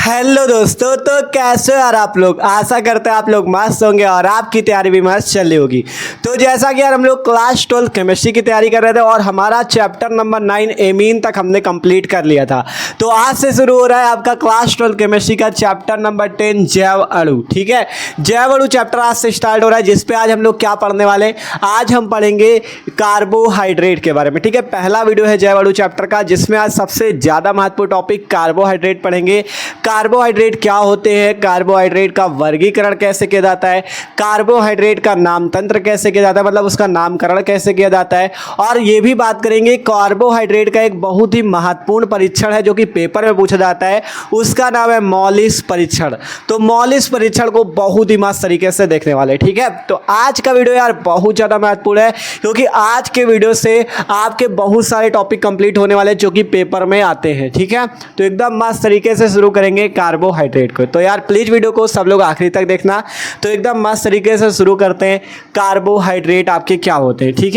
Hello दोस्तों, तो कैसे हो यार आप लोग। आशा करते हैं आप लोग मस्त होंगे और आपकी तैयारी भी मस्त चल रही होगी। तो जैसा कि यार हम लोग क्लास 12 केमिस्ट्री की तैयारी कर रहे थे और हमारा चैप्टर नंबर 9 एमीन तक हमने कंप्लीट कर लिया था। तो आज से शुरू हो रहा है आपका क्लास 12 केमिस्ट्री का चैप्टर नंबर 10 जैव अणु। ठीक है, जैव अणु चैप्टर आज से स्टार्ट हो रहा है, जिसपे आज हम लोग क्या पढ़ने वाले हैं। आज हम पढ़ेंगे कार्बोहाइड्रेट के बारे में। ठीक है, पहला वीडियो है जैव अणु चैप्टर का, जिसमें आज सबसे ज़्यादा महत्वपूर्ण टॉपिक कार्बोहाइड्रेट पढ़ेंगे। कार्बोहाइड्रेट क्या होते हैं, कार्बोहाइड्रेट का वर्गीकरण कैसे किया जाता है, कार्बोहाइड्रेट का नाम तंत्र कैसे किया जाता है, मतलब उसका नामकरण कैसे किया जाता है। और ये भी बात करेंगे कार्बोहाइड्रेट का एक बहुत ही महत्वपूर्ण परीक्षण है जो कि पेपर में पूछा जाता है, उसका नाम है मॉलिस परीक्षण। तो मॉलिस परीक्षण को बहुत ही मस्त तरीके से देखने वाले। ठीक है, तो आज का वीडियो यार बहुत ज़्यादा महत्वपूर्ण है, क्योंकि आज के वीडियो से आपके बहुत सारे टॉपिक कंप्लीट होने वाले जो कि पेपर में आते हैं। ठीक है, तो एकदम मस्त तरीके से शुरू करेंगे कार्बोहाइड्रेट को। तो यार प्लीज वीडियो को सब लोग आखिरी तक देखना। तो एकदम मस्त तरीके से शुरू करते हैं, कार्बोहाइड्रेट आपके क्या होते हैं। ठीक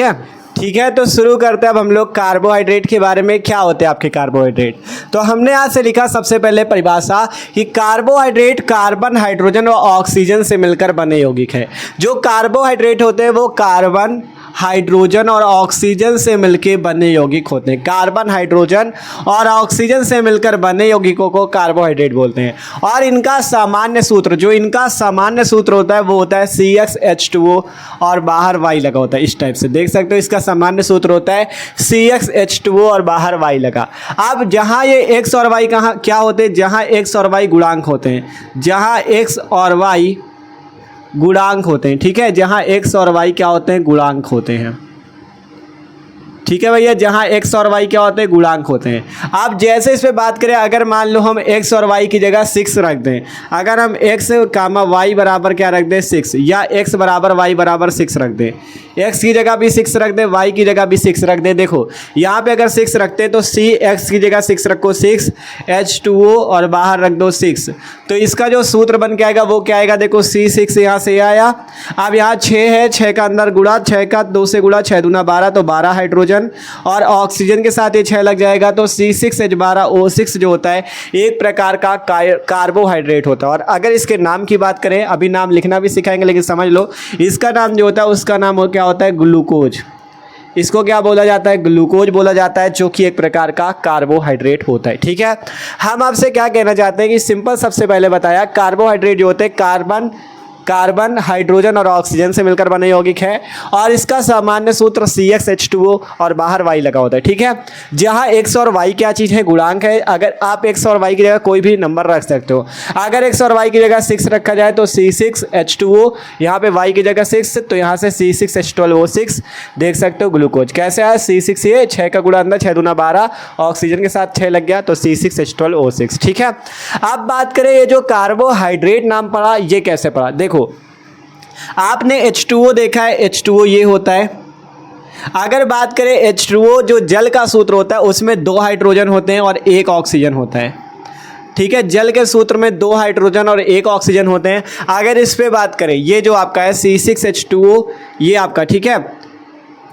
है, तो शुरू करते हैं अब हम लोग कार्बोहाइड्रेट के बारे में। क्या होते हैं आपके कार्बोहाइड्रेट। तो हमने आज से लिखा सबसे पहले परिभाषा कि कार्बोहाइड्रेट कार्बन, हाइड्रोजन और ऑक्सीजन से मिलकर बने यौगिक है। जो कार्बोहाइड्रेट होते हैं वो कार्बन, हाइड्रोजन और ऑक्सीजन से मिलकर बने यौगिक होते हैं। कार्बन, हाइड्रोजन और ऑक्सीजन से मिलकर बने यौगिकों को कार्बोहाइड्रेट बोलते हैं। और इनका सामान्य सूत्र, जो इनका सामान्य सूत्र होता है वो होता है CxH2O और बाहर Y लगा होता है। इस टाइप से देख सकते हो, इसका सामान्य सूत्र होता है CxH2O और बाहर Y लगा। अब जहाँ ये X और Y कहाँ क्या होते हैं, जहाँ X और Y गुणांक होते हैं, जहाँ X और Y गुणांक होते हैं। ठीक है, जहाँ X और Y क्या होते हैं, गुणांक होते हैं। ठीक है भैया, जहाँ X और Y क्या होते हैं, गुणांक होते हैं। अब जैसे इस पे बात करें, अगर मान लो हम X और Y की जगह 6 रख दें, अगर हम X कामा Y बराबर क्या रख दें 6, या X बराबर Y बराबर 6 रख दें, X की जगह भी 6 रख दें, Y की जगह भी 6 रख दें। देखो यहाँ पे अगर 6 रखते हैं तो X की जगह 6 रखो 6, H2O और बाहर रख दो 6। तो इसका जो सूत्र बन के आएगा वो क्या आएगा, देखो C6 यहाँ से आया। अब यहाँ 6 है, 6 का अंदर गुणा, 6 का 2 से गुणा, 6 दूना 12, तो 12 हाइड्रोजन और ऑक्सीजन के साथ ये 6 लग जाएगा। तो C6H12O6 जो होता है एक प्रकार का कार्बोहाइड्रेट होता है। और अगर इसके नाम की बात करें, अभी नाम लिखना भी सिखाएंगे, लेकिन समझ लो इसका नाम जो होता है उसका नाम क्या होता है, ग्लूकोज। इसको क्या बोला जाता है, ग्लूकोज बोला जाता है, जो कि एक प्रकार का कार्बोहाइड्रेट होता है। ठीक है, हम आपसे क्या कहना चाहते हैं कि सिंपल सबसे पहले बताया, कार्बोहाइड्रेट जो होते हैं कार्बन, हाइड्रोजन और ऑक्सीजन से मिलकर बने यौगिक है। और इसका सामान्य सूत्र CxH2O और बाहर Y लगा होता है। ठीक है, जहां X और Y क्या चीज़ है, गुणांक है। अगर आप X और Y की जगह कोई भी नंबर रख सकते हो। अगर X और Y की जगह 6 रखा जाए तो C6H2O, यहाँ पे Y की जगह 6, तो यहाँ से C6H12O6 देख सकते हो। ग्लूकोज कैसे आया, C6 ये 6 का गुणा अंदर, 6 दूना 12, ऑक्सीजन के साथ 6 लग गया, तो C6H12O6। ठीक है, अब बात करें ये जो कार्बोहाइड्रेट नाम पड़ा, ये कैसे पड़ा। देखो आपने H2O देखा है, H2O ये होता है। अगर बात करें H2O जो जल का सूत्र होता है उसमें 2 हाइड्रोजन होते हैं और 1 ऑक्सीजन होता है। ठीक है, जल के सूत्र में 2 हाइड्रोजन और 1 ऑक्सीजन होते हैं। अगर इस पे बात करें, ये जो आपका है C6H2O, ये आपका ठीक है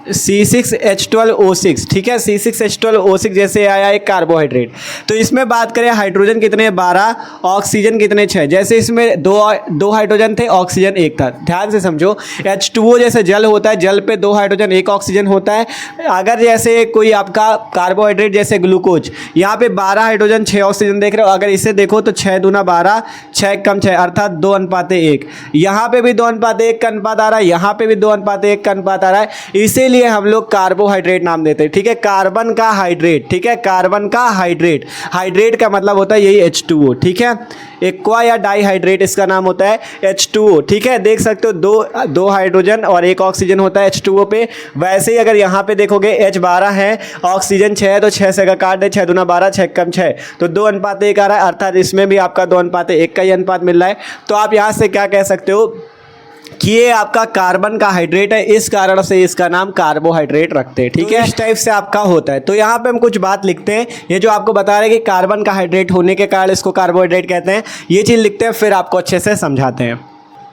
C6H12O6। ठीक है, C6H12O6 जैसे आया एक कार्बोहाइड्रेट। तो इसमें बात करें हाइड्रोजन कितने, 12, ऑक्सीजन कितने 6। जैसे इसमें दो हाइड्रोजन थे, ऑक्सीजन 1 था। ध्यान से समझो, H2O जैसे जल होता है, जल पे 2 हाइड्रोजन 1 ऑक्सीजन होता है। अगर जैसे कोई आपका कार्बोहाइड्रेट जैसे ग्लूकोज, यहाँ पे 12 हाइड्रोजन 6 ऑक्सीजन देख रहे हो। अगर इसे देखो तो 6 दूना 12, 6 कम 6, अर्थात 2:1। यहाँ पे भी 2:1 का अनुपात आ रहा है, यहाँ पे भी 2:1 का अनुपात आ रहा है। इसीलिए हम लोग कार्बोहाइड्रेट नाम देते हैं। ठीक है, कार्बन का हाइड्रेट। ठीक है, कार्बन का हाइड्रेट, हाइड्रेट का मतलब होता है यही H2O। ठीक है, एक्वा या डाईहाइड्रेट इसका नाम होता है H2O। ठीक है, देख सकते हो दो हाइड्रोजन और 1 ऑक्सीजन होता है H2O पे। वैसे ही अगर यहाँ पे देखोगे H12 है, ऑक्सीजन 6 है, तो 6 से का काट दे, 6 दूना 12, 6 कम 6, तो 2:1 आ रहा है। अर्थात इसमें भी आपका 2:1 का ही अनुपात मिल रहा है। तो आप यहाँ से क्या कह सकते हो कि ये आपका कार्बन का हाइड्रेट है, इस कारण से इसका नाम कार्बोहाइड्रेट रखते हैं। ठीक है, इस टाइप से आपका होता है। तो यहाँ पे हम कुछ बात लिखते हैं, ये जो आपको बता रहे हैं कि कार्बन का हाइड्रेट होने के कारण इसको कार्बोहाइड्रेट कहते हैं, ये चीज़ लिखते हैं, फिर आपको अच्छे से समझाते हैं।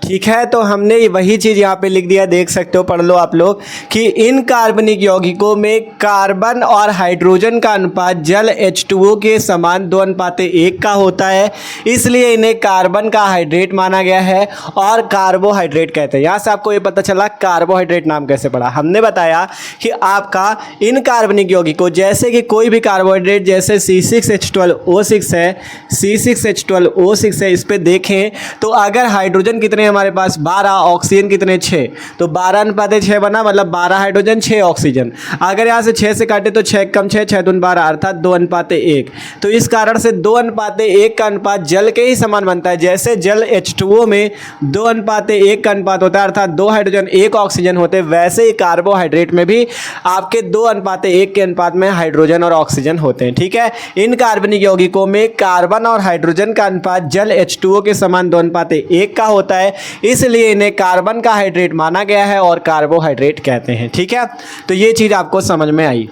ठीक है, तो हमने वही चीज़ यहाँ पे लिख दिया, देख सकते हो, पढ़ लो आप लोग कि इन कार्बनिक यौगिकों में कार्बन और हाइड्रोजन का अनुपात जल H2O के समान 2:1 का होता है, इसलिए इन्हें कार्बन का हाइड्रेट माना गया है और कार्बोहाइड्रेट कहते हैं। यहाँ से आपको ये पता चला कार्बोहाइड्रेट नाम कैसे पड़ा। हमने बताया कि आपका इन कार्बनिक यौगिकों जैसे कि कोई भी कार्बोहाइड्रेट जैसे C6H12O6 है, C6H12O6 है, इस पर देखें तो अगर हाइड्रोजन कितने हमारे पास 12, ऑक्सीजन कितने 6, तो 12:6 बना, मतलब 12 हाइड्रोजन 6 ऑक्सीजन। अगर यहाँ से 6 से काटे तो 6 कम 6, 6 दून 12, अर्थात 2:1। तो इस कारण से 2:1 का अनुपात जल के ही समान बनता है। जैसे जल H2O में 2:1 का अनुपात होता है, अर्थात 2 हाइड्रोजन 1 ऑक्सीजन होते, वैसे ही कार्बोहाइड्रेट में भी आपके 2:1 के अनुपात में हाइड्रोजन और ऑक्सीजन होते हैं। ठीक है, इन कार्बनिक यौगिकों में कार्बन और हाइड्रोजन का अनुपात जल H2O के समान 2:1 का होता है, इसलिए इन्हें कार्बन का हाइड्रेट माना गया है और कार्बोहाइड्रेट कहते हैं। ठीक है, तो ये चीज़ आपको समझ में आई।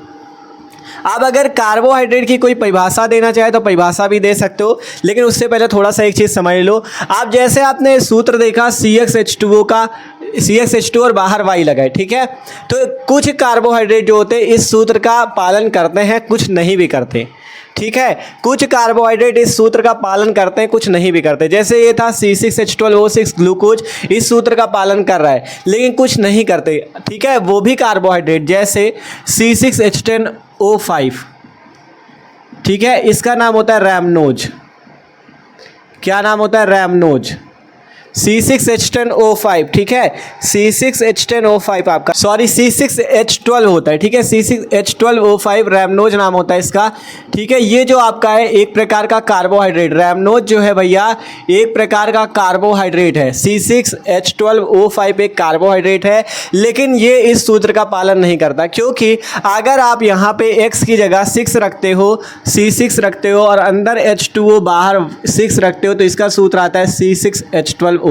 अब अगर कार्बोहाइड्रेट की कोई परिभाषा देना चाहे तो परिभाषा भी दे सकते हो, लेकिन उससे पहले थोड़ा सा एक चीज़ समझ लो। आप जैसे आपने सूत्र देखा CxH2O का, CxH2 और बाहर Y लगा है, ठीक है, तो कुछ कार्बोहाइड्रेट जो होते हैं इस सूत्र का पालन करते हैं, कुछ नहीं भी करते। ठीक है, कुछ कार्बोहाइड्रेट इस सूत्र का पालन करते हैं, कुछ नहीं भी करते। जैसे ये था C6H12O6 ग्लूकोज, इस सूत्र का पालन कर रहा है लेकिन कुछ नहीं करते। ठीक है, वो भी कार्बोहाइड्रेट जैसे C6H10O5, ठीक है, इसका नाम होता है रैमनोज। क्या नाम होता है? रैमनोज। C6H10O5, ठीक है, C6H10O5 आपका, सॉरी C6H12 होता है, ठीक है, C6H12O5 रैमनोज नाम होता है इसका। ठीक है, ये जो आपका है एक प्रकार का कार्बोहाइड्रेट, रैमनोज जो है भैया एक प्रकार का कार्बोहाइड्रेट है। C6H12O5 एक कार्बोहाइड्रेट है, लेकिन ये इस सूत्र का पालन नहीं करता, क्योंकि अगर आप यहाँ पे X की जगह 6 रखते हो, C6 रखते हो और अंदर H2O बाहर 6 रखते हो, तो इसका सूत्र आता है C6H12O6।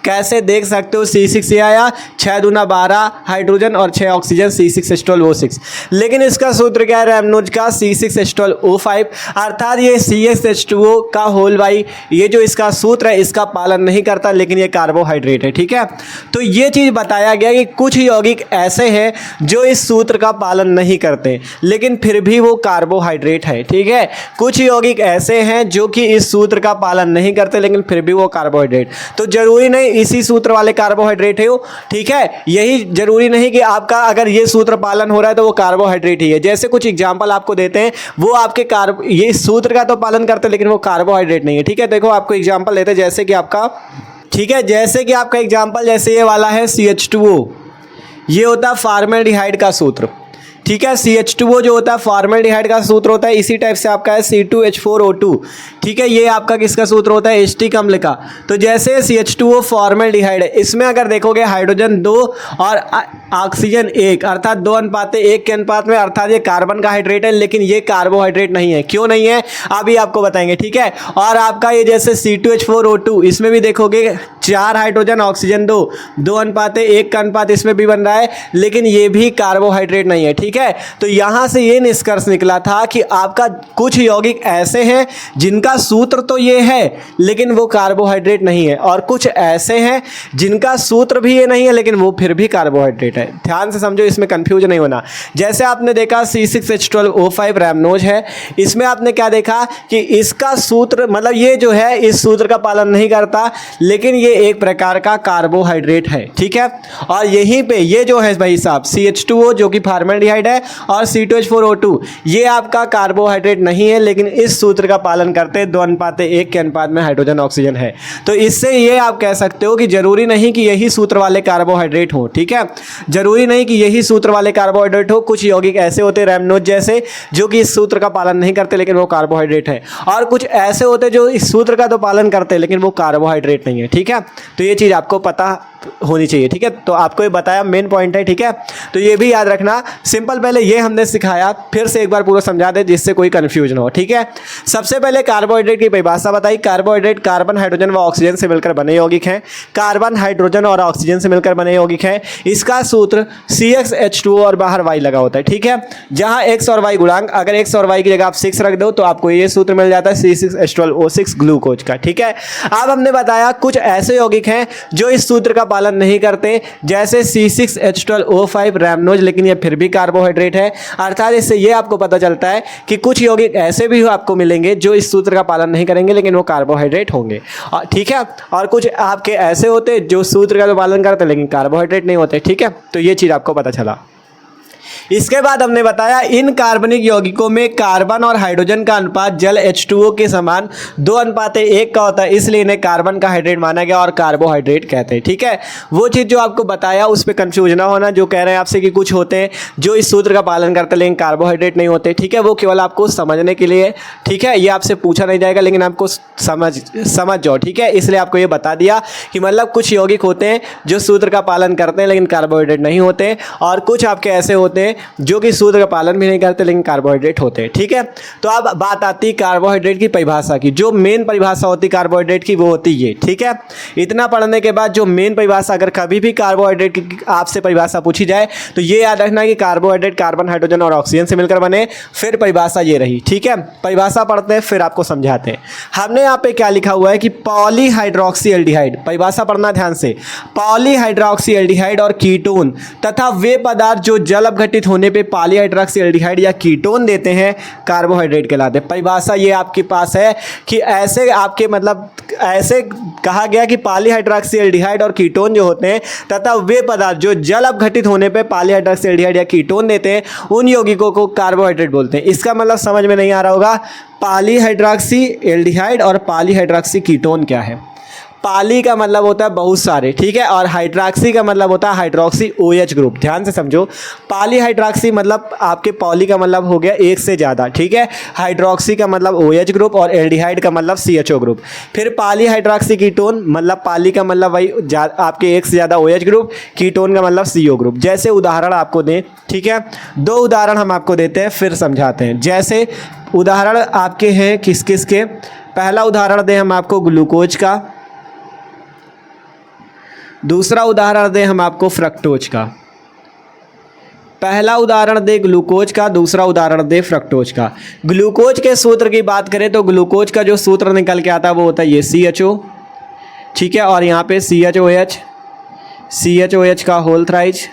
कैसे देख सकते हो? C6 ये आया, 6 दूना 12 हाइड्रोजन और 6 ऑक्सीजन, C6H12O6। लेकिन इसका सूत्र क्या है रैमनोज का? C6H12O5, अर्थात ये CxH2O का होल बाई, ये जो इसका सूत्र है इसका पालन नहीं करता, लेकिन ये कार्बोहाइड्रेट है। ठीक है, तो ये चीज़ बताया गया कि कुछ यौगिक ऐसे हैं जो इस सूत्र का पालन नहीं करते लेकिन फिर भी वो कार्बोहाइड्रेट है। ठीक है, कुछ यौगिक ऐसे हैं जो कि इस सूत्र का पालन नहीं करते लेकिन फिर भी वो कार्बोहाइड्रेट, तो जरूरी नहीं इसी सूत्र वाले कार्बोहाइड्रेट है वो। ठीक है, यही जरूरी नहीं कि आपका अगर ये सूत्र पालन हो रहा है तो वो कार्बोहाइड्रेट ही है। जैसे कुछ एग्जांपल आपको देते हैं, वो आपके ये सूत्र का तो पालन करते हैं लेकिन वो कार्बोहाइड्रेट नहीं है। ठीक है, देखो आपको एग्जांपल देते हैं, जैसे कि आपका, ठीक है, जैसे कि आपका एग्जांपल जैसे ये वाला है CH2O, ये होता है फॉर्मेल्डिहाइड का सूत्र। ठीक है, CH2O जो होता है फॉर्मेल्डिहाइड का सूत्र होता है, इसी टाइप से आपका है C2H4O2। ठीक है, ये आपका किसका सूत्र होता है? Ht अम्ल का। तो जैसे CH2O फॉर्मेल्डिहाइड है, इसमें अगर देखोगे हाइड्रोजन 2 और ऑक्सीजन 1, अर्थात 2:1 के अनुपात में, अर्थात ये कार्बन का हाइड्रेट है लेकिन ये कार्बोहाइड्रेट नहीं है। क्यों नहीं है अभी आपको बताएंगे। ठीक है, और आपका ये जैसे C2H4O2, इसमें भी देखोगे 4 हाइड्रोजन ऑक्सीजन 2, 2:1 का अनुपात इसमें भी बन रहा है, लेकिन ये भी कार्बोहाइड्रेट नहीं है। ठीक है, तो यहां से ये निष्कर्ष निकला था कि आपका कुछ यौगिक ऐसे हैं जिनका सूत्र तो ये है लेकिन वो कार्बोहाइड्रेट नहीं है, और कुछ ऐसे हैं जिनका सूत्र भी ये नहीं है लेकिन वो फिर भी कार्बोहाइड्रेट है। ध्यान से समझो, इसमें कंफ्यूज नहीं होना। जैसे आपने देखा C6H12O5 रैमनोज है, इसमें आपने क्या देखा कि इसका सूत्र, मतलब ये जो है इस सूत्र का पालन नहीं करता लेकिन ये एक प्रकार का कार्बोहाइड्रेट है। ठीक है, और यहीं पे ये जो है भाई साहब CH2O जो कि फॉर्मेल्डिहाइड है और C2H4O2 ये आपका कार्बोहाइड्रेट नहीं है लेकिन इस सूत्र का पालन करते 2:1 के अनुपात में हाइड्रोजन ऑक्सीजन है। तो इससे ये आप कह सकते हो कि जरूरी नहीं कि यही सूत्र वाले कार्बोहाइड्रेट हो। ठीक है, जरूरी नहीं कि यही सूत्र वाले कार्बोहाइड्रेट हो। कुछ यौगिक ऐसे होते हैं रैमनोज जैसे जो कि इस सूत्र का पालन नहीं करते लेकिन वो कार्बोहाइड्रेट है, और कुछ ऐसे होते हैं जो इस सूत्र का तो पालन करते हैं लेकिन वो कार्बोहाइड्रेट नहीं है। ठीक है, तो ये चीज़ आपको पता होनी चाहिए, ठीक है। तो आपको ये बताया मेन पॉइंट है, ठीक है। तो ये भी याद रखना। सिंपल पहले ये हमने सिखाया, फिर से एक बार पूरा समझा दे जिससे कोई कंफ्यूजन हो, ठीक है। सबसे पहले कार्बोहाइड्रेट की परिभाषा बताई। कार्बोहाइड्रेट कार्बन, हाइड्रोजन व ऑक्सीजन से मिलकर बने यौगिक हैं। कार्बन, हाइड्रोजन और ऑक्सीजन से मिलकर बने यौगिक हैं। इसका सूत्र CxH2O और बाहर Y लगा होता है, ठीक है। जहां X और Y गुणांक, अगर X और Y की जगह आप 6 रख दो तो आपको ये सूत्र मिल जाता है C6H12O6 ग्लूकोज का, ठीक है। अब हमने बताया कुछ ऐसे यौगिक हैं जो इस सूत्र का पालन नहीं करते, जैसे C6H12O5 रैमनोज, लेकिन ये फिर भी कार्बोहाइड्रेट है। अर्थात इससे ये आपको पता चलता है कि कुछ यौगिक ऐसे भी आपको मिलेंगे जो इस सूत्र का पालन नहीं करेंगे लेकिन वो कार्बोहाइड्रेट होंगे, ठीक है। और कुछ आपके ऐसे होते जो सूत्र का तो पालन करते लेकिन कार्बोहाइड्रेट नहीं होते, ठीक है। तो ये चीज़ आपको पता चला। इसके बाद हमने बताया इन कार्बनिक यौगिकों में कार्बन और हाइड्रोजन का अनुपात जल H2O के समान 2:1 का होता है, इसलिए इन्हें कार्बन का हाइड्रेट माना गया और कार्बोहाइड्रेट कहते हैं, ठीक है। वो चीज़ जो आपको बताया उस पर कंफ्यूज ना होना। जो कह रहे हैं आपसे कि कुछ होते हैं जो इस सूत्र का पालन करते लेकिन कार्बोहाइड्रेट नहीं होते, ठीक है, वो केवल आपको समझने के लिए, ठीक है। ये आपसे पूछा नहीं जाएगा लेकिन आपको समझ जाओ, ठीक है। इसलिए आपको ये बता दिया कि मतलब कुछ यौगिक होते हैं जो सूत्र का पालन करते हैं लेकिन कार्बोहाइड्रेट नहीं होते, और कुछ आपके ऐसे होते हैं जो कि सूत्र का पालन भी नहीं करते लेकिन कार्बोहाइड्रेट होते हैं, ठीक है। तो अब बात आती है कार्बोहाइड्रेट की परिभाषा की। जो मेन परिभाषा होती है कार्बोहाइड्रेट की वो होती है, ठीक है। इतना पढ़ने के बाद जो मेन परिभाषा, अगर कभी भी कार्बोहाइड्रेट की आपसे परिभाषा पूछी जाए तो ये याद रखना कि कार्बोहाइड्रेट कार्बन, हाइड्रोजन और ऑक्सीजन से मिलकर बने। फिर परिभाषा ये रही, ठीक है। परिभाषा पढ़ते हैं फिर आपको समझाते हैं। हमने यहाँ पे क्या लिखा हुआ है कि पॉलीहाइड्रोक्सी एल्डिहाइड, परिभाषा पढ़ना ध्यान से। पॉलीहाइड्रोक्सी एल्डिहाइड और कीटोन तथा वे पदार्थ जो जल अपघटित होने पे पॉलीहाइड्रोक्सी एल्डिहाइड या कीटोन देते हैं कार्बोहाइड्रेट कहलाते हैं। परिभाषा ये आपके पास है कि ऐसे आपके मतलब ऐसे कहा गया कि पॉलीहाइड्रोक्सी एल्डिहाइड और कीटोन जो होते हैं तथा वे पदार्थ जो जल अपघटित होने पे पॉलीहाइड्रोक्सी एल्डिहाइड या कीटोन देते हैं उन यौगिकों को कार्बोहाइड्रेट बोलते हैं। इसका मतलब समझ में नहीं आ रहा होगा, पॉलीहाइड्रोक्सी एल्डिहाइड और पॉलीहाइड्रोक्सी कीटोन क्या है। पाली का मतलब होता है बहुत सारे, ठीक है, और हाइड्रोक्सी का मतलब होता है हाइड्रोक्सी OH ग्रुप। ध्यान से समझो, पॉलीहाइड्रोक्सी मतलब आपके पॉली का मतलब हो गया एक से ज़्यादा, ठीक है। हाइड्रोक्सी का मतलब OH ग्रुप और एल्डिहाइड का मतलब CHO ग्रुप। फिर पॉलीहाइड्रोक्सी कीटोन मतलब पाली का मतलब वही आपके एक से ज़्यादा OH ग्रुप, कीटोन का मतलब CO ग्रुप। जैसे उदाहरण आपको दें, ठीक है, 2 उदाहरण हम आपको देते हैं फिर समझाते हैं। जैसे उदाहरण आपके हैं किस किस के, पहला उदाहरण दें हम आपको ग्लूकोज का, दूसरा उदाहरण दें हम आपको फ्रक्टोज का। पहला उदाहरण दे ग्लूकोज का, दूसरा उदाहरण दे फ्रक्टोज का। ग्लूकोज के सूत्र की बात करें तो ग्लूकोज का जो सूत्र निकल के आता है वो होता है ये CHO, ठीक है, और यहाँ पे CHOH का होल थ्राइज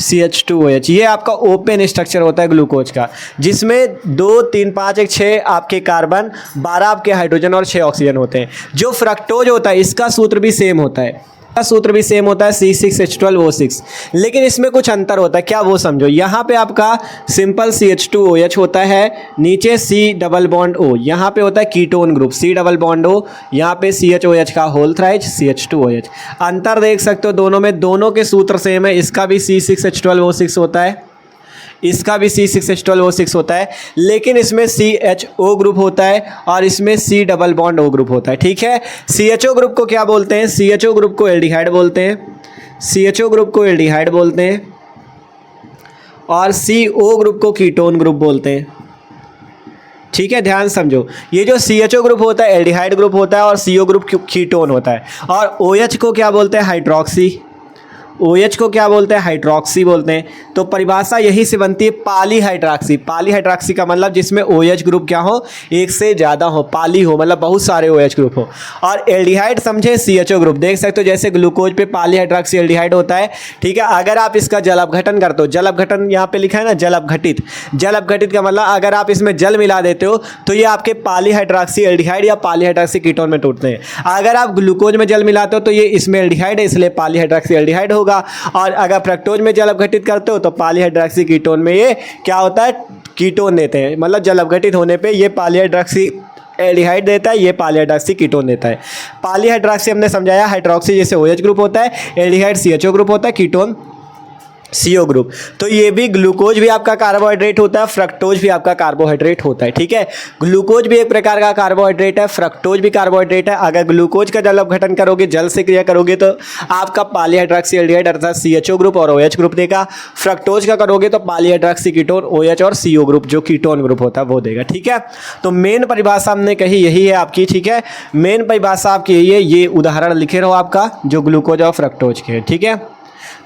CH2OH। ये आपका ओपन स्ट्रक्चर होता है ग्लूकोज का, जिसमें 2 3 5 1 6 आपके कार्बन, 12 आपके हाइड्रोजन और 6 ऑक्सीजन होते हैं। जो फ्रक्टोज होता है इसका सूत्र भी सेम होता है, सूत्र भी सेम होता है C6H12O6, लेकिन इसमें कुछ अंतर होता है। क्या वो समझो, यहाँ पे आपका सिंपल CH2OH होता है, नीचे C+O, यहाँ पे होता है कीटोन ग्रुप C+O, यहाँ पे CHOH का होल थ्राइज CH2OH। अंतर देख सकते हो दोनों में, दोनों के सूत्र सेम है। इसका भी C6H12O6 होता है, इसका भी C6H12O6 होता है, लेकिन इसमें CHO ग्रुप होता है और इसमें C+O ग्रुप होता है, ठीक है। CHO ग्रुप को क्या बोलते हैं, CHO ग्रुप को एल्डिहाइड बोलते हैं, CHO ग्रुप को एल्डिहाइड बोलते हैं, और CO ग्रुप को कीटोन ग्रुप बोलते हैं, ठीक है। ध्यान समझो, ये जो CHO ग्रुप होता है एल्डिहाइड ग्रुप होता है और CO ग्रुप कीटोन होता है, और OH को क्या बोलते हैं, हाइड्रोक्सी। OH को क्या बोलते हैं, हाइड्रोक्सी बोलते हैं। तो परिभाषा यही से बनती है पॉलीहाइड्रोक्सी। पॉलीहाइड्रोक्सी का मतलब जिसमें OH ग्रुप क्या हो, एक से ज़्यादा हो, पाली हो मतलब बहुत सारे OH ग्रुप हो। और एल्डिहाइड समझे CHO ग्रुप, देख सकते हो जैसे ग्लूकोज पे पॉलीहाइड्रोक्सी एल्डिहाइड होता है, ठीक है। अगर आप इसका जल अपघटन करते हो, जल अपघटन यहाँ पे लिखा है ना, जल अपघटित। जल अपघटित का मतलब अगर आप इसमें जल मिला देते हो तो ये आपके पॉलीहाइड्रोक्सी एल्डिहाइड या पॉलीहाइड्रोक्सी कीटोन में टूटते हैं। अगर आप ग्लूकोज में जल मिलाते हो तो ये इसमें एल्डिहाइड है इसलिए पॉलीहाइड्रोक्सी एल्डिहाइड होगा, और अगर फ्रक्टोज में जल अपघटित करते हो तो पॉलीहाइड्रोक्सी कीटोन में ये क्या होता है, कीटोन देते हैं। मतलब जल अपघटित होने पे ये पॉलीहाइड्रोक्सी एल्डिहाइड देता है, ये पॉलीहाइड्रोक्सी कीटोन देता है। पॉलीहाइड्रोक्सी हमने समझाया, हाइड्रोक्सी जैसे OH ग्रुप होता है, एल्डिहाइड CHO ग्रुप होता है, कीटोन CO ग्रुप। तो ये भी ग्लूकोज भी आपका कार्बोहाइड्रेट होता है, फ्रक्टोज भी आपका कार्बोहाइड्रेट होता है, ठीक है। ग्लूकोज भी एक प्रकार का कार्बोहाइड्रेट है, फ्रक्टोज भी कार्बोहाइड्रेट है। अगर ग्लूकोज का जल अपघटन करोगे, जल से क्रिया करोगे तो आपका पॉलीहाइड्रोक्सी अर्थात CHO ग्रुप और OH ग्रुप देगा। फ्रक्टोज का करोगे तो पॉलीहाइड्रोक्सी कीटोन OH और CO ग्रुप जो कीटोन ग्रुप होता है वो देगा, ठीक है। तो मेन परिभाषा हमने कही यही है आपकी, ठीक है। मेन परिभाषा आपकी यही है, ये उदाहरण लिखे रहो आपका जो ग्लूकोज और फ्रक्टोज के, ठीक है।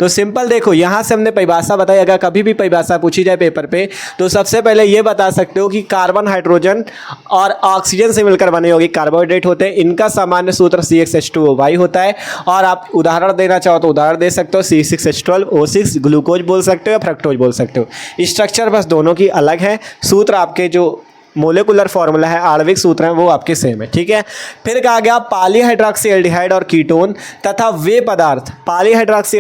तो सिंपल देखो, यहाँ से हमने परिभाषा बताई। अगर कभी भी परिभाषा पूछी जाए पेपर पे तो सबसे पहले ये बता सकते हो कि कार्बन, हाइड्रोजन और ऑक्सीजन से मिलकर बने होगी कार्बोहाइड्रेट होते हैं। इनका सामान्य सूत्र CHH2OY होता है। और आप उदाहरण देना चाहो तो उदाहरण दे सकते हो, C6H12O6 ग्लूकोज बोल सकते हो या फ्रक्टोज बोल सकते हो। स्ट्रक्चर बस दोनों की अलग है, सूत्र आपके जो मोलेकुलर फॉर्मूला है, आणविक सूत्र हैं, वो आपके सेम है, ठीक है। फिर कहा गया पॉलीहाइड्रोक्सी एल्डिहाइड और कीटोन तथा वे पदार्थ, पॉलीहाइड्रोक्सी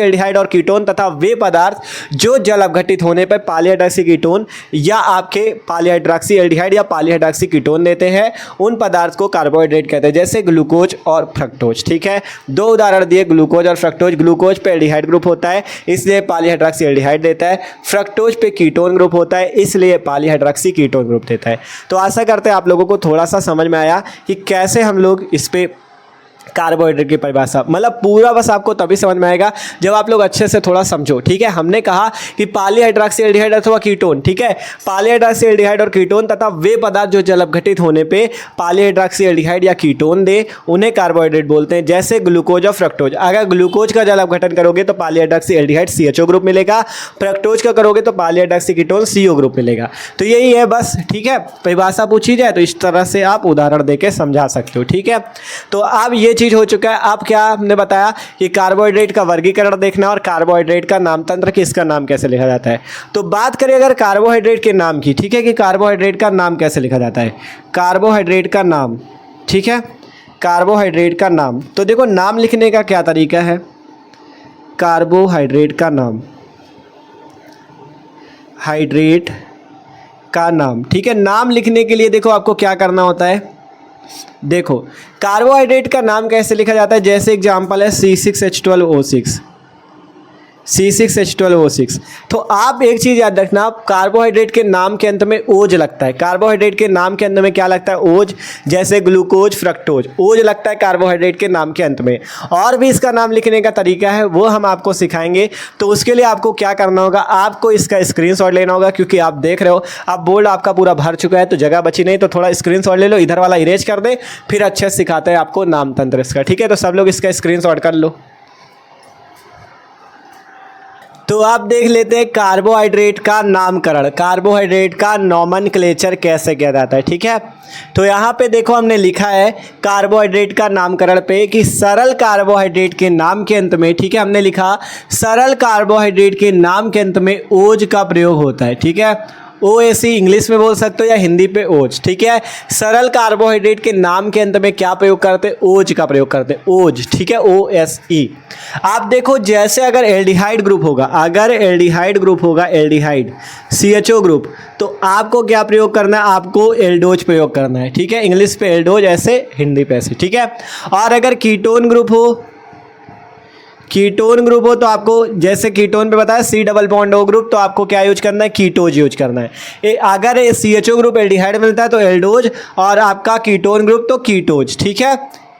एल्डिहाइड और कीटोन तथा वे पदार्थ जो जल अपघटित होने पर पॉलीहाइड्रोक्सी कीटोन या आपके पॉलीहाइड्रोक्सी एल्डिहाइड या पॉलीहाइड्रोक्सी कीटोन देते हैं, उन पदार्थ को कार्बोहाइड्रेट कहते हैं, जैसे ग्लूकोज और फ्रक्टोज, ठीक है। दो उदाहरण दिए, ग्लूकोज और फ्रक्टोज। ग्लूकोज पे एल्डिहाइड ग्रुप होता है इसलिए पॉलीहाइड्रोक्सी एल्डिहाइड देता है। फ्रक्टोज पे कीटोन ग्रुप होता है इसलिए पॉलीहाइड्रोक्सी कीटोन ग्रुप देता है। तो आशा करते हैं आप लोगों को थोड़ा सा समझ में आया कि कैसे हम लोग इस पे कार्बोहाइड्रेट की परिभाषा, मतलब पूरा बस आपको तभी समझ में आएगा जब आप लोग अच्छे से थोड़ा समझो, ठीक है। हमने कहा कि पॉलीहाइड्रोक्सी एल्डिहाइड अथवा कीटोन, ठीक है। पॉलीहाइड्रोक्सी एल्डिहाइड और कीटोन तथा वे पदार्थ जो जल अपघटित होने पे पॉलीहाइड्रोक्सी एल्डिहाइड या कीटोन दे, उन्हें कार्बोहाइड्रेट बोलते हैं, जैसे ग्लूकोज और फ्रक्टोज। अगर ग्लूकोज का जल अपघटन करोगे तो पॉलीहाइड्रोक्सी एल्डिहाइड CHO ग्रुप मिलेगा, फ्रक्टोज का करोगे तो पॉलीहाइड्रोक्सी कीटोन CO ग्रुप मिलेगा। तो यही है बस, ठीक है। परिभाषा पूछी जाए तो इस तरह से आप उदाहरण देके समझा सकते हो, ठीक है। तो अब ये चीज हो चुका है। अब क्या हमने बताया कि कार्बोहाइड्रेट का वर्गीकरण देखना और कार्बोहाइड्रेट का नाम तंत्र, किसका नाम कैसे लिखा जाता है। तो बात करें अगर कार्बोहाइड्रेट के नाम की, ठीक है, कि कार्बोहाइड्रेट का नाम कैसे लिखा जाता है। कार्बोहाइड्रेट का नाम, ठीक है, कार्बोहाइड्रेट का नाम। तो देखो नाम लिखने का क्या तरीका है। कार्बोहाइड्रेट का नाम, हाइड्रेट का नाम, ठीक है। नाम लिखने के लिए देखो आपको क्या करना होता है। देखो कार्बोहाइड्रेट का नाम कैसे लिखा जाता है, जैसे एग्जांपल है C6H12O6, C6H12O6। तो आप एक चीज़ याद रखना, कार्बोहाइड्रेट के नाम के अंत में ओज लगता है। कार्बोहाइड्रेट के नाम के अंत में क्या लगता है, ओज, जैसे ग्लूकोज, फ्रक्टोज, ओज लगता है कार्बोहाइड्रेट के नाम के अंत में। और भी इसका नाम लिखने का तरीका है, वो हम आपको सिखाएंगे। तो उसके लिए आपको क्या करना होगा, आपको इसका स्क्रीनशॉट लेना होगा, क्योंकि आप देख रहे हो अब बोर्ड आपका पूरा भर चुका है तो जगह बची नहीं। तो थोड़ा स्क्रीनशॉट ले लो, इधर वाला इरेज कर दे, फिर अच्छे से सिखाते हैं आपको नाम तंत्र इसका, ठीक है। तो सब लोग इसका स्क्रीनशॉट कर लो। तो आप देख लेते हैं कार्बोहाइड्रेट का नामकरण, कार्बोहाइड्रेट का नोमेनक्लेचर कैसे किया जाता है, ठीक है। तो यहाँ पे देखो हमने लिखा है कार्बोहाइड्रेट का नामकरण पे कि सरल कार्बोहाइड्रेट के नाम के अंत में, ठीक है, हमने लिखा सरल कार्बोहाइड्रेट के नाम के अंत में ओज का प्रयोग होता है, ठीक है। OAC इंग्लिश में बोल सकते हो या हिंदी पे ओज, ठीक है। सरल कार्बोहाइड्रेट के नाम के अंत में क्या प्रयोग करते हैं, ओज का प्रयोग करते हैं, ओज, ठीक है, OSE। आप देखो जैसे अगर एल्डिहाइड ग्रुप होगा, अगर एल्डिहाइड ग्रुप होगा, एल्डिहाइड CHO ग्रुप, तो आपको क्या प्रयोग करना है, आपको एल्डोज प्रयोग करना है, ठीक है। इंग्लिश पे एल्डोज, ऐसे हिंदी पे ऐसे, ठीक है। और अगर कीटोन ग्रुप हो, कीटोन ग्रुप हो तो आपको जैसे कीटोन पे बताया C+O ग्रुप, तो आपको क्या यूज करना है, कीटोज यूज करना है। अगर CHO ग्रुप एल्डिहाइड मिलता है तो एल्डोज, और आपका कीटोन ग्रुप तो कीटोज, ठीक है।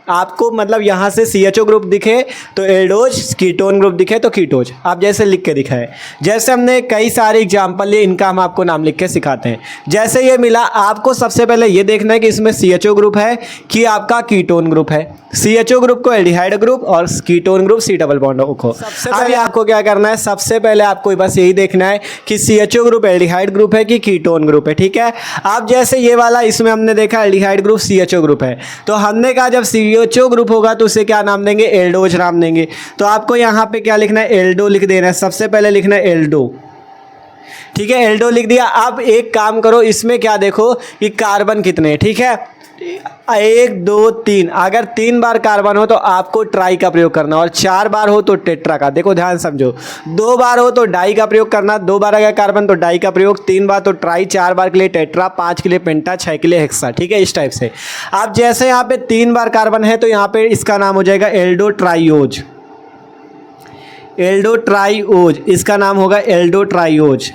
आपको मतलब यहाँ से CHO ग्रुप दिखे तो एल्डोज, कीटोन ग्रुप दिखे तो कीटोज, आप जैसे लिख के दिखाए। जैसे हमने कई सारे एग्जाम्पल लिए, इनका हम आपको नाम लिख के सिखाते हैं। जैसे ये मिला, आपको सबसे पहले ये देखना है कि इसमें CHO ग्रुप है कि आपका कीटोन ग्रुप है। CHO ग्रुप को एल्डिहाइड ग्रुप और कीटोन ग्रुप C+O को। सबसे पहले आपको क्या करना है, सबसे पहले आपको बस यही देखना है कि CHO ग्रुप एल्डिहाइड ग्रुप है कि कीटोन ग्रुप है, ठीक है। आप जैसे ये वाला, इसमें हमने देखा एल्डिहाइड ग्रुप CHO ग्रुप है, तो हमने कहा जब CHO ग्रुप होगा तो उसे क्या नाम देंगे, एल्डोज नाम देंगे। तो आपको यहाँ पे क्या लिखना है, एल्डो लिख देना है। सबसे पहले लिखना है एल्डो, ठीक है, एल्डो लिख दिया। अब एक काम करो, इसमें क्या देखो कि कार्बन कितने हैं, ठीक है, 1 2 3। अगर 3 बार कार्बन हो तो आपको ट्राई का प्रयोग करना, और 4 बार हो तो टेट्रा का। देखो ध्यान समझो, 2 बार हो तो डाई का प्रयोग करना, 2 बार अगर कार्बन तो डाई का प्रयोग, 3 बार तो ट्राई, 4 बार के लिए टेट्रा, 5 के लिए पेंटा, 6 के लिए हेक्सा, ठीक है। इस टाइप से आप जैसे यहाँ पे 3 बार कार्बन है तो यहाँ पे इसका नाम हो जाएगा एल्डो ट्राइयोज, एल्डोट्राइओज, इसका नाम होगा एल्डोट्राइओज।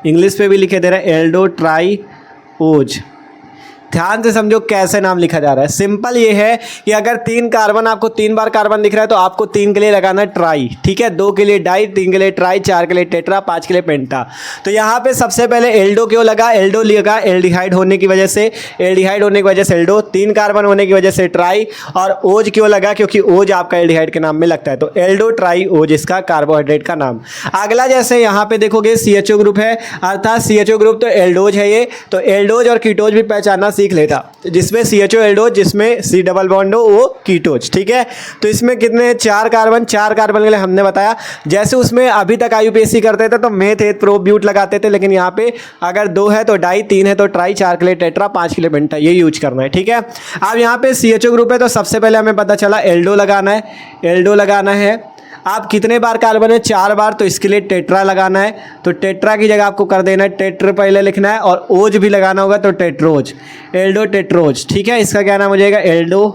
इंग्लिश पे भी लिखे दे रहा है एल्डोट्राइओज। ध्यान से समझो कैसे नाम लिखा जा रहा है। सिंपल ये है कि अगर 3 कार्बन, आपको 3 बार कार्बन दिख रहा है तो आपको 3 के लिए लगाना है ट्राई, ठीक है, 2 के लिए डाई, 3 के लिए ट्राई, 4 के लिए टेट्रा, 5 के लिए पेंटा। तो यहाँ पे सबसे पहले एल्डो क्यों लगा? एल्डो लगा एल्डिहाइड होने की वजह से, एल्डिहाइड होने की वजह से एल्डो, 3 कार्बन होने की वजह से ट्राई, और ओज क्यों लगा? क्योंकि ओज आपका एल्डिहाइड के नाम में लगता है, तो एल्डो ट्राई ओज इसका कार्बोहाइड्रेट का नाम। अगला जैसे यहाँ पे देखोगे CHO ग्रुप है, अर्थात CHO ग्रुप तो एल्डोज है ये, तो एल्डोज और कीटोज भी पहचानना सीख लेता, जिसमें CHO एल्डोज, जिसमें C डबल बॉन्ड हो वो कीटोज, ठीक है। तो इसमें कितने 4 कार्बन, 4 कार्बन के लिए हमने बताया, जैसे उसमें अभी तक IUPAC करते थे तो मेथ एथ प्रो ब्यूट लगाते थे, लेकिन यहाँ पे अगर 2 है तो डाई, 3 है तो ट्राई, 4 के लिए टेट्रा, 5 के लिए पेंटा, ये यूज करना है, ठीक है। अब यहाँ पे CHO ग्रुप है तो सबसे पहले हमें पता चला एल्डो लगाना है, एल्डो लगाना है। आप कितने बार कार्बन है? 4 बार, तो इसके लिए टेट्रा लगाना है, तो टेट्रा की जगह आपको कर देना है टेट्र पहले लिखना है, और ओज भी लगाना होगा तो टेट्रोज, एल्डो टेट्रोज, ठीक है। इसका क्या नाम हो जाएगा? Aldo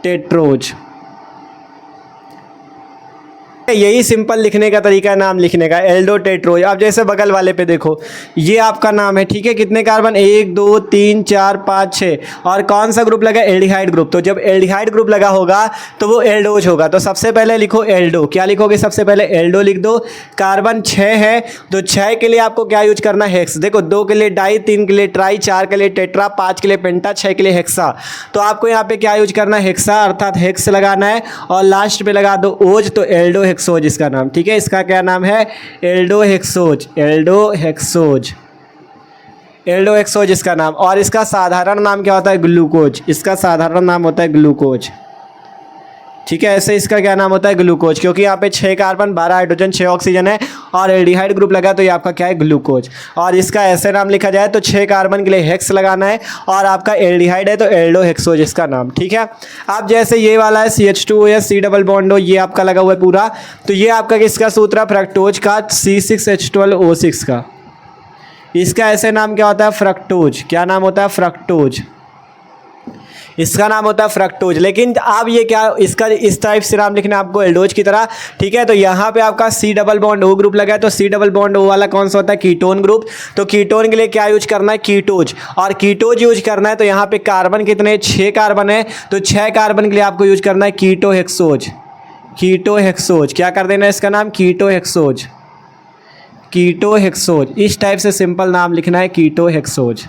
tetrose. यही सिंपल लिखने का तरीका है नाम लिखने का, एल्डो टेट्रोज। अब जैसे बगल वाले पे देखो, ये आपका नाम है, ठीक है, कितने कार्बन? 1 2 3 4 5 6, और कौन सा ग्रुप लगा? Aldehyde group. तो जब एल्डिहाइड ग्रुप लगा होगा तो वो एल्डोज होगा, तो सबसे पहले लिखो एल्डो। क्या लिखोगे? सबसे पहले एल्डो लिख दो। कार्बन 6 है तो 6 के लिए आपको क्या यूज करना है? हेक्स। देखो 2 के लिए डाई, 3 के लिए ट्राई, 4 के लिए टेट्रा, 5 के लिए पेंटा, 6 के लिए हेक्सा, तो आपको यहाँ पे क्या यूज करना है? हेक्सा, अर्थात हेक्स लगाना है, और लास्ट पे लगा दो ओज, तो एल्डो हेक्सोज इसका नाम, ठीक है। इसका क्या नाम है? Aldo hexose, Aldo hexose, Aldo hexose इसका नाम। और इसका साधारण नाम क्या होता है? ग्लूकोज। इसका साधारण नाम होता है ग्लूकोज, ठीक है। ऐसे इसका क्या नाम होता है? ग्लूकोज, क्योंकि यहाँ पे 6 कार्बन, 12 हाइड्रोजन, 6 ऑक्सीजन है, और एल्डिहाइड ग्रुप लगा तो ये आपका क्या है? ग्लूकोज। और इसका ऐसे नाम लिखा जाए तो 6 कार्बन के लिए हेक्स लगाना है, और आपका एल्डिहाइड है तो एल्डो हेक्सोज इसका नाम, ठीक है। अब जैसे ये वाला है CH2 या C डबल बॉन्ड हो, ये आपका लगा हुआ है पूरा, तो ये आपका किसका सूत्र है? फ्रक्टोज का, C6H12O6 का। इसका ऐसे नाम क्या होता है? फ्रक्टोज। क्या नाम होता है? फ्रक्टोज। इसका नाम होता है फ्रक्टोज। लेकिन आप ये क्या, इसका इस टाइप से नाम लिखना आपको एल्डोज की तरह, ठीक है। तो यहाँ पे आपका C double bond O group लगा है, तो C डबल बॉन्ड O वाला कौन सा होता है? Ketone group. तो कीटोन के लिए क्या यूज करना है? कीटोज। और कीटोज यूज करना है तो यहाँ पे कार्बन कितने? 6 कार्बन है, तो 6 कार्बन के लिए आपको यूज करना है कीटोहेक्सोज, कीटोहेक्सोज। क्या कर देना है इसका नाम? कीटोहेक्सोज, कीटोहेक्सोज। इस टाइप से सिंपल नाम लिखना है, कीटोहेक्सोज,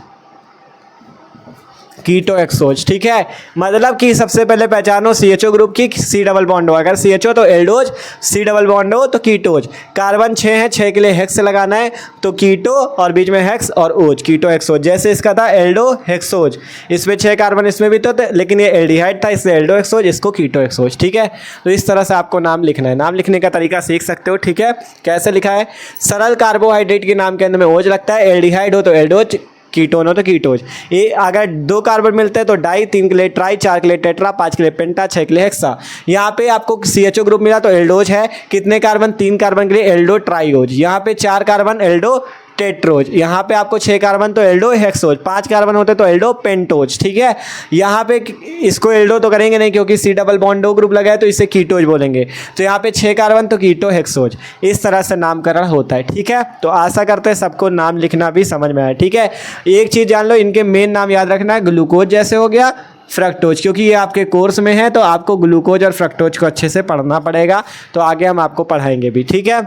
कीटोहेक्सोज, ठीक है। मतलब कि सबसे पहले पहचानो CHO ग्रुप की C डबल बॉन्ड हो, अगर CHO तो एल्डोज, C डबल बॉन्ड हो तो कीटोज। कार्बन 6 है, 6 के लिए हेक्स लगाना है, तो कीटो और बीच में हेक्स और ओज, कीटोहेक्सोज। जैसे इसका था एल्डो हेक्सोज, इसमें 6 कार्बन, इसमें भी तो थे, लेकिन ये एल्डिहाइड था, इससे एल्डो हेक्सोज, इसको कीटोहेक्सोज, ठीक है। तो इस तरह से आपको नाम लिखना है, नाम लिखने का तरीका सीख सकते हो, ठीक है। कैसे लिखा है? सरल कार्बोहाइड्रेट के नाम के अंदर में ओज लगता है, एल्डिहाइड हो तो एल्डोज, कीटोन हो तो कीटोज। ये अगर 2 कार्बन मिलते हैं तो डाई, 3 के लिए ट्राई, 4 के लिए टेट्रा, 5 के लिए पेंटा, 6 के लिए हेक्सा। यहाँ पे आपको CHO ग्रुप मिला तो एल्डोज है, कितने कार्बन? 3 कार्बन के लिए एल्डो ट्राइओज। यहाँ पे 4 कार्बन एल्डो टेट्रोज, यहाँ पे आपको 6 कार्बन तो एल्डो हेक्सोज, 5 कार्बन होते तो एल्डो पेंटोज, ठीक है। यहाँ पे इसको एल्डो तो करेंगे नहीं क्योंकि C double bond O group लगा है तो इसे कीटोज बोलेंगे, तो यहाँ पे 6 कार्बन तो कीटो हेक्सोज। इस तरह से नामकरण होता है, ठीक है। तो आशा करते हैं सबको नाम लिखना भी समझ में आया, ठीक है। एक चीज़ जान लो, इनके मेन नाम याद रखना है, ग्लूकोज जैसे हो गया, फ्रक्टोज, क्योंकि ये आपके कोर्स में है तो आपको ग्लूकोज और फ्रक्टोज को अच्छे से पढ़ना पड़ेगा, तो आगे हम आपको पढ़ाएंगे भी, ठीक है।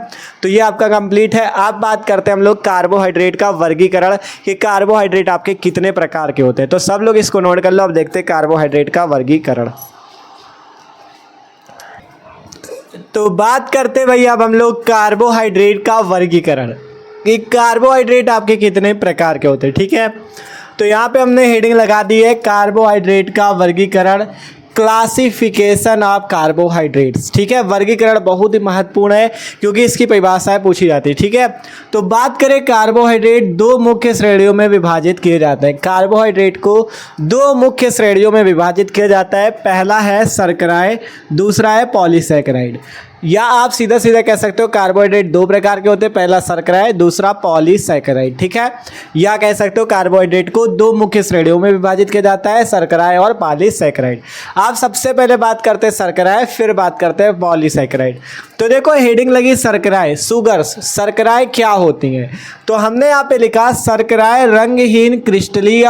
तो ये आपका कंप्लीट है। अब बात करते हैं हम लोग कार्बोहाइड्रेट का वर्गीकरण, कि कार्बोहाइड्रेट आपके कितने प्रकार के होते हैं। तो सब लोग इसको नोट कर लो। अब देखते हैं कार्बोहाइड्रेट का वर्गीकरण। तो बात करते भाई अब हम लोग कार्बोहाइड्रेट का वर्गीकरण, कि कार्बोहाइड्रेट आपके कितने प्रकार के होते हैं, ठीक है। तो यहाँ पे हमने हेडिंग लगा दी है, कार्बोहाइड्रेट का वर्गीकरण, क्लासिफिकेशन ऑफ कार्बोहाइड्रेट्स, ठीक है। वर्गीकरण बहुत ही महत्वपूर्ण है क्योंकि इसकी परिभाषाएं पूछी जाती है, ठीक है। तो बात करें, कार्बोहाइड्रेट 2 मुख्य श्रेणियों में विभाजित किए जाते हैं। कार्बोहाइड्रेट को 2 मुख्य श्रेणियों में विभाजित किया जाता है। पहला है शर्कराएं, दूसरा है पॉलीसैकेराइड। या आप सीधा सीधा कह सकते हो कार्बोहाइड्रेट दो प्रकार के होते हैं, पहला शर्करा, दूसरा पॉलीसैकेराइड, ठीक है। या कह सकते हो कार्बोहाइड्रेट को दो मुख्य श्रेणियों में विभाजित किया जाता है, शर्करा और पॉलीसैकेराइड। आप सबसे पहले बात करते हैं शर्करा, फिर बात करते हैं पॉलीसैकेराइड। तो देखो हेडिंग लगी शर्कराएं, सुगर्स। शर्कराएं क्या होती हैं? तो हमने यहाँ पे लिखा शर्कराएं रंगहीन क्रिस्टलीय,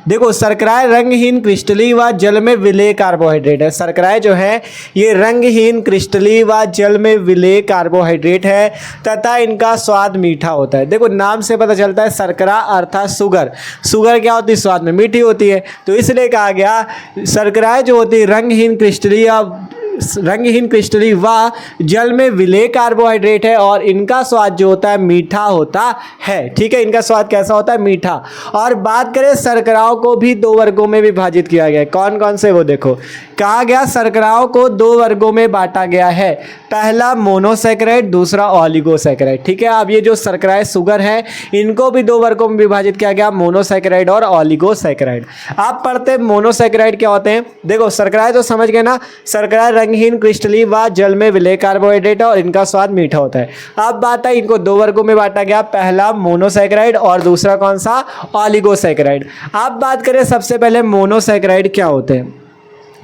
देखो शर्कराएं रंगहीन क्रिस्टलीय व जल में विलेय कार्बोहाइड्रेट है। शर्कराएं जो है ये रंगहीन क्रिस्टलीय व जल में विलेय कार्बोहाइड्रेट है तथा इनका स्वाद मीठा होता है। देखो नाम से पता चलता है शर्करा अर्थात शुगर, शुगर क्या होती है? स्वाद में मीठी होती है, तो इसलिए कहा गया शर्कराएं जो होती है रंगहीन क्रिस्टलीय व जल में विलेय कार्बोहाइड्रेट है और इनका स्वाद जो होता है मीठा होता है, ठीक है। इनका स्वाद कैसा होता है? मीठा। और बात करें शर्कराओं को भी दो वर्गों में विभाजित किया गया है। कौन कौन से? वो देखो कहा गया शर्कराओं को दो वर्गों में बांटा गया है, पहला मोनोसैकेराइड, दूसरा ऑलिगोसैकेराइड, ठीक है। अब ये जो शर्कराएं शुगर है इनको भी दो वर्गों में विभाजित किया गया, मोनोसैकेराइड और ऑलिगोसैकेराइड। आप पढ़ते मोनोसैकेराइड क्या होते हैं? देखो शर्कराएं तो समझ गए ना, शर्करा रंगहीन क्रिस्टलीय व जल में विलेय कार्बोहाइड्रेट है और इनका स्वाद मीठा होता है। अब बात है इनको दो वर्गों में बांटा गया, पहला मोनोसैकेराइड और दूसरा कौन सा? ऑलिगोसैकेराइड। अब बात करें सबसे पहले मोनोसैकेराइड क्या होते हैं।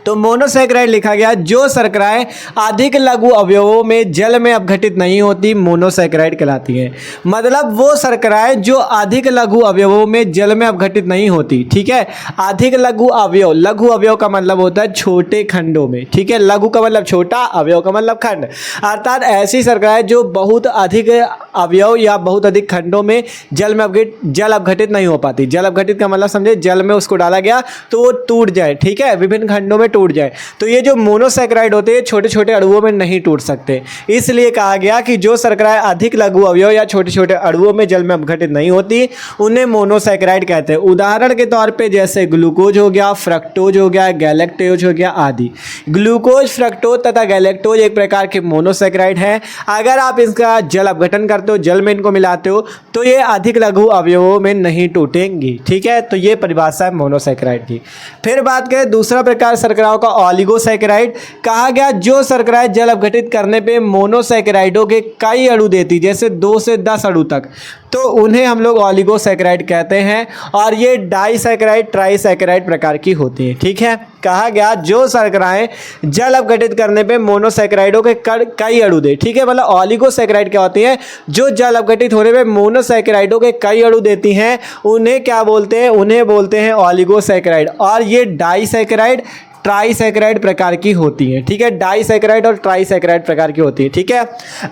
तो मोनोसैकेराइड लिखा गया जो शर्कराएं अधिक लघु अवयवों में जल में अपघटित नहीं होती मोनोसैकेराइड कहलाती है। मतलब वो शर्कराएं जो अधिक लघु अवयवों में जल में अपघटित नहीं होती, ठीक है। अधिक लघु अवयव, लघु अवयव का मतलब होता है छोटे खंडों में, ठीक है। लघु का मतलब छोटा, अवयव का मतलब खंड, अर्थात ऐसी शर्कराएं जो बहुत अधिक अवयव या बहुत अधिक खंडों में जल अपघटित नहीं हो पाती। जल अपघटित का मतलब समझे, जल में उसको डाला गया तो वो टूट जाए, ठीक है, विभिन्न खंडों में टूट जाए। तो ये जो मोनोसैकेराइड होते हैं छोटे छोटे अणुओं में नहीं टूट सकते, इसलिए कहा गया कि जो शर्कराएं अधिक लघु अवयव या छोटे छोटे अणुओं में जल में अपघटित नहीं होती उन्हें मोनोसैकेराइड कहते हैं। उदाहरण के तौर पे जैसे ग्लूकोज हो गया, फ्रक्टोज हो गया, गैलेक्टोज हो गया आदि। ग्लूकोज, फ्रक्टोज तथा गैलेक्टोज एक प्रकार के मोनोसैकेराइड है। अगर आप इसका जल अपघटन करते हो, जल में इनको मिलाते हो तो ये अधिक लघु अवयवों में नहीं टूटेंगी, ठीक है। तो ये परिभाषा है मोनोसैकेराइड की। फिर बात करें दूसरा प्रकार शर्कराओं का, ऑलिगोसैकेराइड। कहा गया जो शर्कराएं जल अपघटित करने पे मोनोसैकेराइडों के कई अणु देती, जैसे 2 से 10 अणु तक, तो उन्हें हम लोग ऑलिगोसैकेराइड कहते हैं। और ये डाइसैकेराइड, ट्राइसैकेराइड प्रकार की होती है, ठीक है। कहा गया जो शर्कराएं जल अपघटित करने पे मोनोसैकेराइडों के कई अणु दे, ठीक है। मतलब ऑलिगोसैकेराइड क्या होती है? जो जल अपघटित होने पे मोनोसैकेराइडों के कई अणु देती हैं, उन्हें क्या बोलते हैं? उन्हें बोलते हैं ऑलिगोसैकेराइड। और ये डाइसैकेराइड, ट्राइसैकेराइड प्रकार की होती है, ठीक है। डाइसैकेराइड और ट्राइसैकेराइड प्रकार की होती है, ठीक है।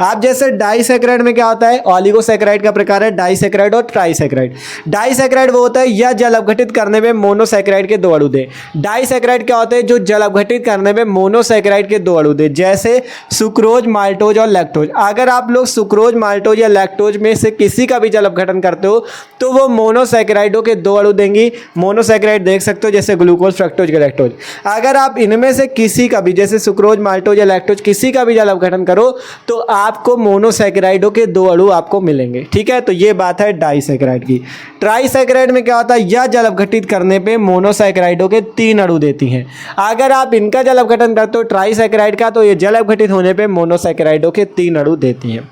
आप जैसे डाइसैकेराइड में क्या होता है? ऑलिगोसैकेराइड का प्रकार है डाइसैकेराइड और ट्राइसैकेराइड। डाइसैकेराइड वो होता है यह जल अपघटित करने में मोनोसैकेराइड के दो अणु दे। डाइसैकेराइड क्या होते हैं? जो जल अपघटित करने में मोनोसैकेराइड के दो अणु दे, जैसे सुक्रोज, माल्टोज और लैक्टोज। अगर आप लोग सुक्रोज, माल्टोज या लैक्टोज में से किसी का भी जल अपघटन करते हो तो वो मोनोसैकेराइडों के दो अणु देंगी। मोनोसैकेराइड देख सकते हो जैसे ग्लूकोज, फ्रक्टोज, गैलेक्टोज। अगर आप इनमें से किसी का भी जैसे सुक्रोज, माल्टोज या लैक्टोज किसी का भी जल अपघटन करो तो आपको मोनोसैकेराइडों के दो अणु आपको मिलेंगे, ठीक है। तो ये बात है डाइसैकेराइड की। ट्राइसैकेराइड में क्या होता है? यह जल अपघटित करने पे मोनोसैकेराइडों के 3 अणु देती हैं। अगर आप इनका जल अपघटन करते हो ट्राइसैकेराइड का, तो ये जल अपघटित होने पे मोनोसैकेराइडों के 3 अणु देती हैं।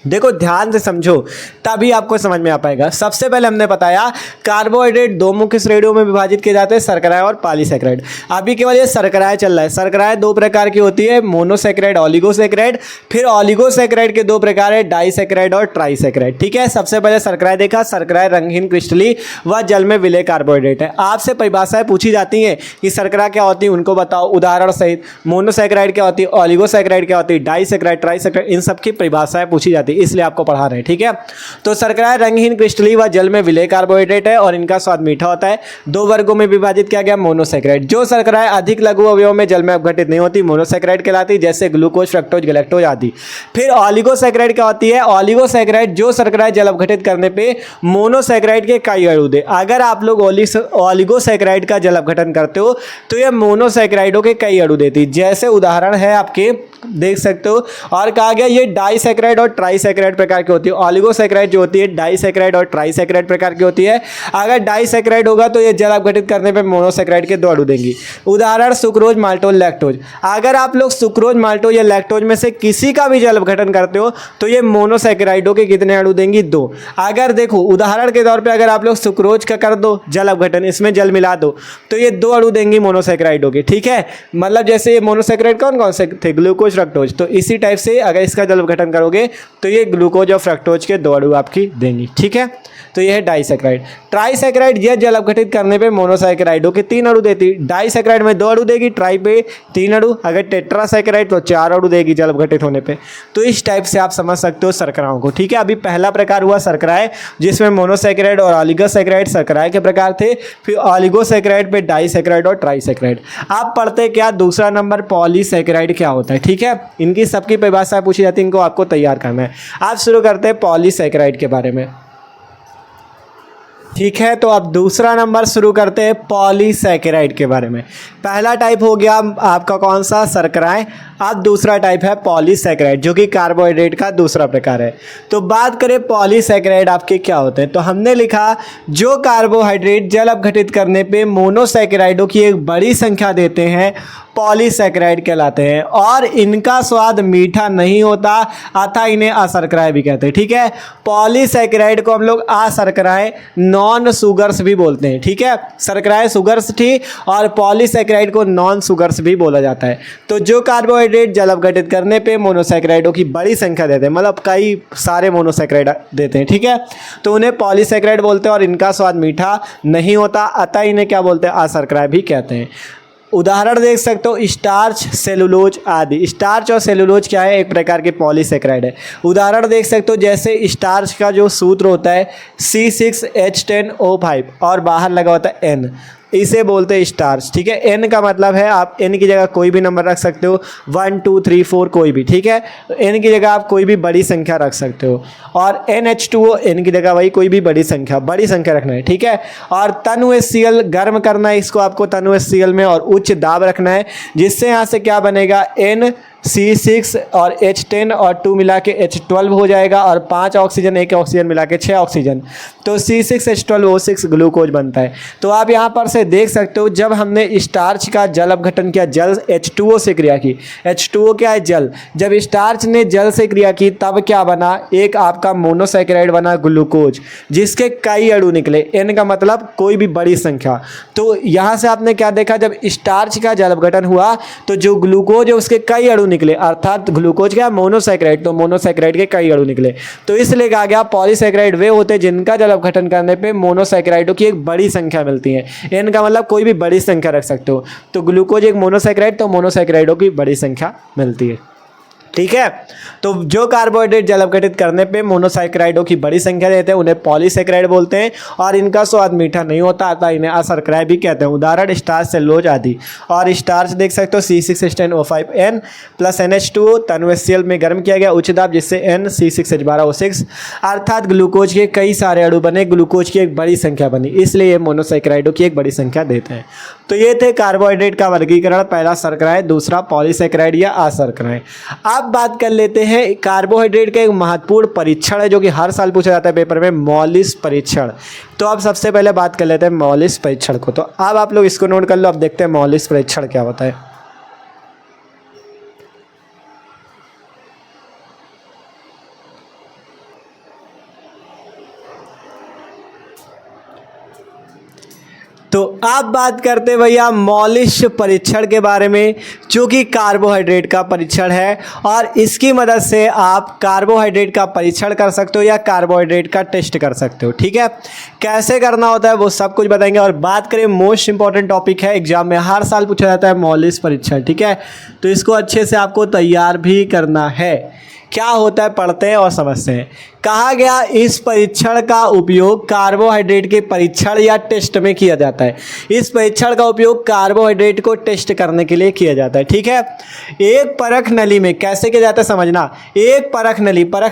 देखो ध्यान से समझो तभी आपको समझ में आ पाएगा। सबसे पहले हमने बताया कार्बोहाइड्रेट दो मुख्य श्रेणियों में विभाजित किए जाते हैं, शर्कराएं और पॉलीसैकेराइड। अभी केवल ये शर्कराएं चल रहा है। शर्कराएं दो प्रकार की होती है, मोनोसैकेराइड, ऑलिगोसैकेराइड। फिर ऑलिगोसैकेराइड के दो प्रकार है, डाइसैकेराइड और ट्राइसैकेराइड, ठीक है। सबसे पहले शर्कराएं देखा, शर्कराएं रंगहीन क्रिस्टलीय व जल में विलेय कार्बोहाइड्रेट है। आपसे परिभाषाएं पूछी जाती हैं कि शर्करा क्या होती है, उनको बताओ उदाहरण सहित। मोनोसैकेराइड क्या होती है, ऑलिगोसैकेराइड क्या होती है, डाइसैकेराइड, ट्राइसैकेराइड, इन सब की परिभाषाएं पूछी जाती है, इसलिए आपको पढ़ा रहे हैं, ठीक है। तो शर्कराएं रंगहीन क्रिस्टलीय व जल में विलेय कार्बोहाइड्रेट है और इनका स्वाद मीठा होता है। दो वर्गों में विभाजित किया गया, मोनोसैकेराइड। जो शर्कराएं अधिक लघु अवयवों में जल में अपघटित नहीं होती मोनोसैकेराइड कहलाती, जैसे ग्लूकोज, फ्रक्टोज, गैलेक्टोज आदि। फिर ऑलिगोसैकेराइड क्या होती है? ऑलिगोसैकेराइड जो शर्कराएं जल अपघटित करने पे मोनोसैकेराइड के कई अणु दे। अगर आप लोग ऑलिगोसैकेराइड का जल अपघटन करते हो तो यह मोनोसैकेराइडों के कई अणु देती, जैसे उदाहरण है आपके देख सकते हो। और कहा गया ये डाइसैकेराइड और ट्राइसैकेराइड प्रकार की होती है। ऑलिगोसैकेराइड जो होती है डाइसैकेराइड और ट्राइसैकेराइड प्रकार की होती है। अगर डाइसैकेराइड होगा तो ये जल अपघटित करने पे मोनोसैकेराइड के 2 अणु देंगी। उदाहरण सुक्रोज, माल्टोज, लैक्टोज। अगर आप लोग सुक्रोज, माल्टोज या लैक्टोज में से किसी का भी जल अपघटन करते हो तो ये मोनोसैकेराइडों के कितने अणु देंगी? 2। अगर देखो उदाहरण के तौर पे अगर आप लोग सुक्रोज का कर दो जल अपघटन, इसमें जल मिला दो तो ये 2 अणु देंगी मोनोसैकेराइडों के। ठीक है, मतलब जैसे ये मोनोसैकेराइड कौन कौन से थे? Glucose, fructose. तो इसी टाइप से अगर इसका जल अपघटन करोगे तो ये ग्लूकोज और फ्रक्टोज के 2 अणु आपकी देंगी। ठीक है, तो ये है डाइसैकेराइड। ट्राइसैकेराइड यह जल अपघटित करने पे मोनोसैकेराइडों के 3 अणु देती। डाइसैकेराइड में 2 अणु देगी, ट्राई पे 3 अणु। अगर टेट्रासैकेराइड तो 4 अणु देगी जल अपघटित होने पे। तो इस टाइप से आप समझ सकते हो शर्कराओं को। ठीक है, अभी पहला प्रकार हुआ शर्कराएं जिसमें मोनोसैकेराइड और ऑलिगोसैकेराइड शर्कराएं के प्रकार थे। फिर ऑलिगोसैकेराइड पे डाइसैकेराइड और ट्राइसैकेराइड। आप पढ़ते क्या? दूसरा नंबर पॉलीसैकेराइड क्या होता है। ठीक है, इनकी सबकी परिभाषा पूछी जाती है, इनको आपको तैयार करना है। आप शुरू करते हैं पॉलीसैकेराइड के बारे में। ठीक है, तो अब दूसरा नंबर शुरू करते हैं पॉलीसैकेराइड के बारे में। पहला टाइप हो गया आपका कौन सा? शर्कराएं। अब दूसरा टाइप है पॉलीसैकेराइड जो कि कार्बोहाइड्रेट का दूसरा प्रकार है। तो बात करें पॉलीसैकेराइड आपके क्या होते हैं, तो हमने लिखा जो कार्बोहाइड्रेट जल अपघटित करने पे मोनोसैकेराइडों की एक बड़ी संख्या देते हैं पॉलीसैकेराइड कहलाते हैं। और इनका स्वाद मीठा नहीं होता अतः इन्हें अशर्कराएं भी कहते हैं। ठीक है, पॉलीसैकेराइड को हम लोग अशर्कराएं, नॉन सुगर्स भी बोलते हैं। ठीक है, शर्कराएं सुगर्स थी और पॉलीसैकेराइड को नॉन सुगर्स भी बोला जाता है। तो जो कार्बोहाइड्रेट जल अपघटित करने पे मोनोसैकेराइडों की बड़ी संख्या देते हैं, मतलब कई सारे मोनोसैकेराइड देते हैं। ठीक है, तो उन्हें पॉलीसैकेराइड बोलते हैं और इनका स्वाद मीठा नहीं होता अतः इन्हें क्या बोलते हैं? अशर्कराएं भी कहते हैं। उदाहरण देख सकते हो स्टार्च, सेलुलोज आदि। स्टार्च और सेलुलोज क्या है? एक प्रकार के पॉलीसैकेराइड है। उदाहरण देख सकते हो जैसे स्टार्च का जो सूत्र होता है C6H10O5 और बाहर लगा होता है N, इसे बोलते हैं स्टार्च। ठीक है, एन का मतलब है आप एन की जगह कोई भी नंबर रख सकते हो, 1 2 3 4 कोई भी। ठीक है, एन की जगह आप कोई भी बड़ी संख्या रख सकते हो। और NH2O एन की जगह वही कोई भी बड़ी संख्या रखना है। ठीक है, और तनु HCl गर्म करना है इसको आपको तनु HCl में और उच्च दाब रखना है, जिससे यहाँ से क्या बनेगा? NC6 और H10 और 2 मिला के H12 हो जाएगा और 5 ऑक्सीजन 1 ऑक्सीजन मिला के 6 ऑक्सीजन, तो C6H12O6 ग्लूकोज बनता है। तो आप यहाँ पर से देख सकते हो जब हमने स्टार्च का जल अपघटन किया, जल H2O से क्रिया की। H2O क्या है? जल। जब स्टार्च ने जल से क्रिया की तब क्या बना? एक आपका मोनोसैकेराइड बना ग्लूकोज, जिसके कई अणु निकले। N का मतलब कोई भी बड़ी संख्या। तो यहाँ से आपने क्या देखा? जब स्टार्च का जल अपघटन हुआ तो जो ग्लूकोज है उसके कई अणु निकले, अर्थात ग्लूकोज क्या? मोनोसैकेराइड। तो मोनोसैकेराइड के कई अणु निकले। तो इसलिए कहा गया पॉलीसैकेराइड वे होते हैं जिनका जल अपघटन करने पे मोनोसैकेराइडों की एक बड़ी संख्या मिलती है। एन का मतलब कोई भी बड़ी संख्या रख सकते हो। तो ग्लूकोज एक मोनोसैकेराइड, तो मोनोसैकेराइडों की बड़ी संख्या मिलती है। ठीक है, तो जो कार्बोहाइड्रेट जल अपघटित करने पे मोनोसैकेराइडों की बड़ी संख्या देते हैं उन्हें पॉलीसैकेराइड बोलते हैं और इनका स्वाद मीठा नहीं होता अतः इन्हें अशर्कराएं भी कहते हैं। उदाहरण स्टार्च, सेलुलोज आदि। और स्टार्च देख सकते हो C6H10O5N प्लस NH2O तनु HCl में गर्म किया गया उच्च दाब, जिससे N C6H12O6 अर्थात ग्लूकोज के कई सारे अणु बने, ग्लूकोज की एक बड़ी संख्या बनी, इसलिए ये मोनोसैकेराइडों की एक बड़ी संख्या देते हैं। तो ये थे कार्बोहाइड्रेट का वर्गीकरण, पहला शर्कराएं, दूसरा पॉलीसैकेराइड या अशर्कराएं। अब बात कर लेते हैं कार्बोहाइड्रेट का एक महत्वपूर्ण परीक्षण है जो कि हर साल पूछा जाता है पेपर में, मॉलिस परीक्षण। तो अब सबसे पहले बात कर लेते हैं मॉलिस परीक्षण को। तो अब आप लोग इसको नोट कर लो। अब देखते हैं मॉलिस परीक्षण क्या होता है। तो अब बात करते हैं भैया मॉलिस परीक्षण के बारे में, जो कि कार्बोहाइड्रेट का परीक्षण है और इसकी मदद से आप कार्बोहाइड्रेट का परीक्षण कर सकते हो या कार्बोहाइड्रेट का टेस्ट कर सकते हो। ठीक है, कैसे करना होता है वो सब कुछ बताएंगे। और बात करें मोस्ट इंपॉर्टेंट टॉपिक है, एग्जाम में हर साल पूछा जाता है मॉलिस परीक्षण। ठीक है, तो इसको अच्छे से आपको तैयार भी करना है, क्या होता है पढ़ते हैं और समझते हैं। कहा गया इस परीक्षण का उपयोग कार्बोहाइड्रेट के परीक्षण या टेस्ट में किया जाता है। इस परीक्षण का उपयोग कार्बोहाइड्रेट को टेस्ट करने के लिए किया जाता है। ठीक है, एक परख नली में कैसे किया जाता है समझना। एक परख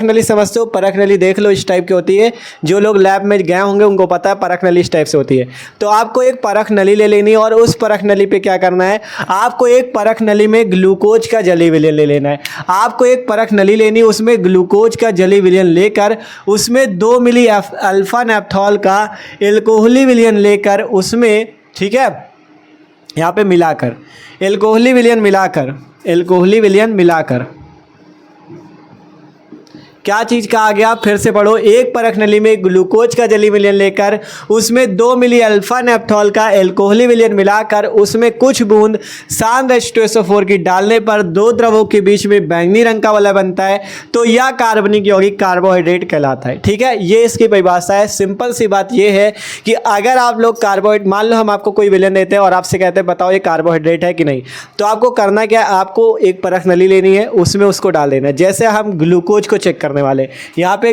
नली समझते हो, परख नली देख लो इस टाइप की होती है। जो लोग लैब में गए होंगे उनको पता है परख नली इस टाइप से होती है। तो आपको एक परख नली ले लेनी है और उस परख नली पे क्या करना है, आपको एक परख नली में ग्लूकोज का जली विलयन ले लेना है। आपको एक परख नली लेनी है, उसमें ग्लूकोज का जली विलयन लेकर उसमें 2 मिली अल्फा नेप्थॉल का एल्कोहली विलयन लेकर उसमें, ठीक है, यहाँ पे मिलाकर एल्कोहली विलयन मिलाकर क्या चीज़ कहा गया, फिर से पढ़ो। एक परख नली में ग्लूकोज का जली विलयन लेकर उसमें 2 मिली अल्फा नेप्थॉल का एल्कोहली विलयन मिलाकर उसमें कुछ बूंद सांद्र H2SO4 की डालने पर दो द्रवों के बीच में बैंगनी रंग का वलय बनता है, तो यह कार्बनिक यौगिक कार्बोहाइड्रेट कहलाता है। ठीक है, ये इसकी परिभाषा है। सिंपल सी बात ये है कि अगर आप लोग कार्बोहाइड्रेट, मान लो हम आपको कोई विलयन देते हैं और आपसे कहते हैं बताओ ये कार्बोहाइड्रेट है कि नहीं, तो आपको करना क्या है, आपको एक परख नली लेनी है, उसमें उसको डाल देना है। जैसे हम ग्लूकोज को चेक करने वाले, यहाँ पे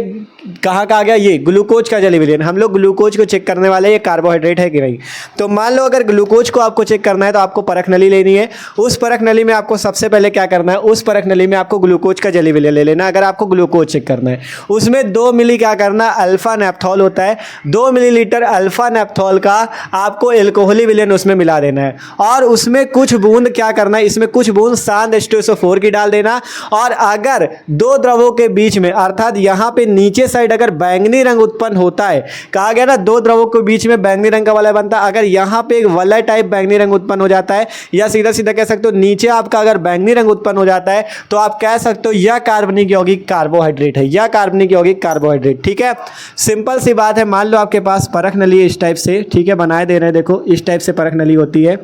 कहाँ का आ गया, ये ग्लूकोज का जली विलयन, हम लोग ग्लूकोज को चेक करने वाले ये कार्बोहाइड्रेट है कि नहीं। तो मान लो अगर ग्लूकोज को आपको चेक करना है तो आपको परख नली लेनी है। उस परख नली में आपको सबसे पहले क्या करना है, उस परख नली में आपको ग्लूकोज का जली विलयन ले लेना। अगर आपको ग्लूकोज चेक करना है उसमें 2 मिली क्या करना, अल्फा नेप्थॉल होता है, 2 मिलीलीटर अल्फा नेप्थॉल का आपको एल्कोहली विलयन उसमें मिला देना है और उसमें कुछ बूंद क्या करना है, इसमें कुछ बूंद सांद्र H2SO4 की डाल देना। और अगर दो द्रवों के बीच में, अर्थात यहाँ पे नीचे साइड अगर बैंगनी रंग उत्पन्न होता है, कहा गया ना दो द्रवों के बीच में बैंगनी रंग का वलय बनता है, अगर यहाँ पे एक वलय टाइप बैंगनी रंग उत्पन्न हो जाता है, या सीधा सीधा कह सकते हो नीचे आपका अगर बैंगनी रंग उत्पन्न हो जाता है, तो आप कह सकते हो यह कार्बनिक यौगिक कार्बोहाइड्रेट है, यह कार्बनिक यौगिक कार्बोहाइड्रेट। ठीक है, सिंपल सी बात है। मान लो आपके पास परख नली इस टाइप से, ठीक है, बनाए दे रहे हैं, देखो इस टाइप से परख नली होती है।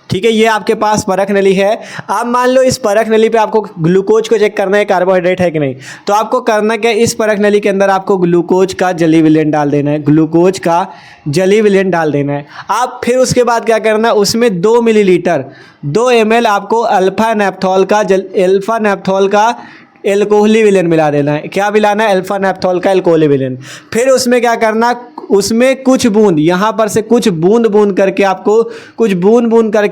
ठीक है, ये आपके पास परख नली है। अब मान लो इस परख नली पे आपको ग्लूकोज को चेक करना है कार्बोहाइड्रेट है कि नहीं, तो आपको करना क्या, इस परख नली के अंदर आपको ग्लूकोज का जली विलयन डाल देना है, ग्लूकोज का जली विलयन डाल देना है। आप फिर उसके बाद क्या करना है, उसमें 2 मिलीलीटर 2 ml आपको अल्फा नेप्थॉल का एल्कोहली विलयन मिला देना है। क्या मिलाना है, अल्फा नेप्थॉल का एल्कोहली विलयन। फिर उसमें क्या करना, उसमें कुछ बूंद, यहाँ पर से कुछ बूंद करके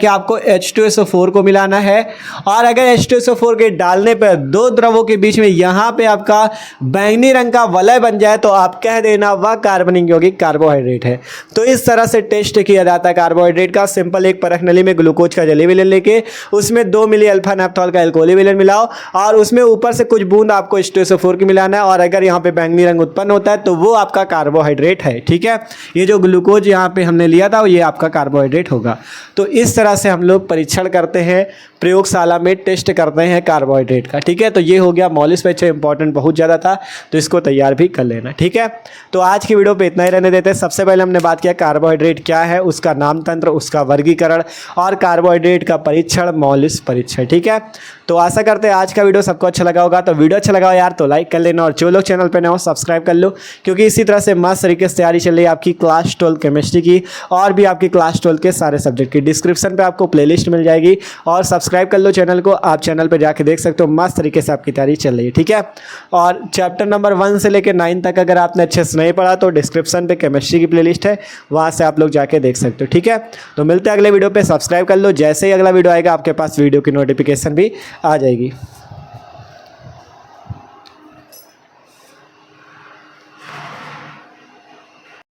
आपको H2SO4 को मिलाना है। और अगर H2SO4 के डालने पर दो द्रवों के बीच में यहाँ पे आपका बैंगनी रंग का वलय बन जाए, तो आप कह देना वह कार्बनिक यौगिक कार्बोहाइड्रेट है। तो इस तरह से टेस्ट किया जाता है कार्बोहाइड्रेट का। सिंपल, एक परख नली में ग्लूकोज का जली विलयन लेके उसमें 2 मिली अल्फा नेप्थॉल का एल्कोहली विलयन मिलाओ और उसमें ऊपर से कुछ बूंद आपको H2SO4 की मिलाना है, और अगर यहाँ पे बैंगनी रंग उत्पन्न होता है तो वो आपका कार्बोहाइड्रेट है। ठीक है, ये जो ग्लूकोज यहाँ पे हमने लिया था ये आपका कार्बोहाइड्रेट होगा। तो इस तरह से हम लोग परीक्षण करते हैं, प्रयोगशाला में टेस्ट करते हैं कार्बोहाइड्रेट का। ठीक है, तो ये हो गया मौलिक परीक्षण, इंपॉर्टेंट बहुत ज़्यादा था, तो इसको तैयार भी कर लेना। ठीक है, तो आज की वीडियो पे इतना ही रहने देते हैं। सबसे पहले हमने बात किया कार्बोहाइड्रेट क्या है, उसका नाम तंत्र, उसका वर्गीकरण और कार्बोहाइड्रेट का परीक्षण, मौलिक परीक्षण। ठीक है, तो आशा करते हैं आज का वीडियो सबको अच्छा लगा होगा। तो वीडियो अच्छा लगा यार तो लाइक कर लेना, और जो लोग चैनल पे नए हो सब्सक्राइब कर लो, क्योंकि इसी तरह से मस्त तरीके से तैयारी चल रही है आपकी क्लास 12 केमिस्ट्री की, और भी आपकी क्लास 12 के सारे सब्जेक्ट की। डिस्क्रिप्शन पे आपको प्लेलिस्ट मिल जाएगी, और सब्सक्राइब कर लो चैनल को, आप चैनल पे जाके देख सकते हो मस्त तरीके से आपकी तैयारी चल रही है। ठीक है, और चैप्टर नंबर 1 से लेकर 9 तक अगर आपने अच्छे से नहीं पढ़ा तो डिस्क्रिप्शन पे केमिस्ट्री की प्लेलिस्ट है, वहाँ से आप लोग जाके देख सकते हो। ठीक है, तो मिलते हैं अगले वीडियो पे, सब्सक्राइब कर लो, जैसे ही अगला वीडियो आएगा आपके पास वीडियो की नोटिफिकेशन भी आ जाएगी।